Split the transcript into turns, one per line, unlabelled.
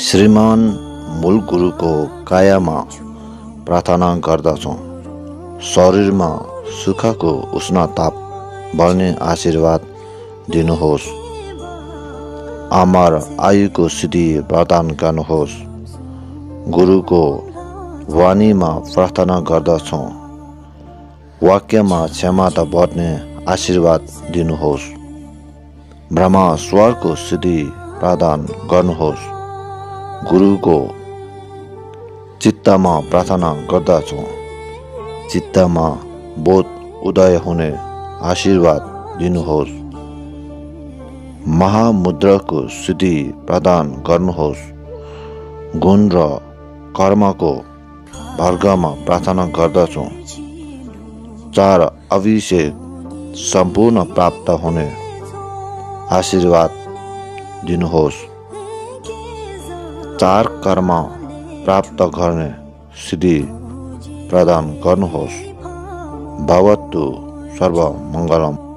श्रीमान मूल गुरुको कायामा प्रार्थना गर्दछौँ। शरीरमा सुखको उष्ण ताप बढ्ने आशीर्वाद दिनुहोस्। अमर आयुको सिद्धि प्रदान गर्नुहोस्। गुरुको वाणीमा प्रार्थना गर्दछौँ। वाक्यमा क्षमता बढ्ने आशीर्वाद दिनुहोस्। ब्रह्मा स्वरको सिद्धि प्रदान गर्नुहोस्। गुरुको चित्तमा प्रार्थना गर्दछौँ। चित्तमा बोध उदय हुने आशीर्वाद दिनुहोस्। महामुद्राको सिद्धि प्रदान गर्नुहोस्। गुण र कर्मको वर्गमा प्रार्थना गर्दछौँ। चार अभिषेक सम्पूर्ण प्राप्त हुने आशीर्वाद दिनुहोस्। चार कर्म प्राप्त गर्ने सिद्धि प्रदान गर्नुहोस्। भवतु सर्वमङ्गलम्।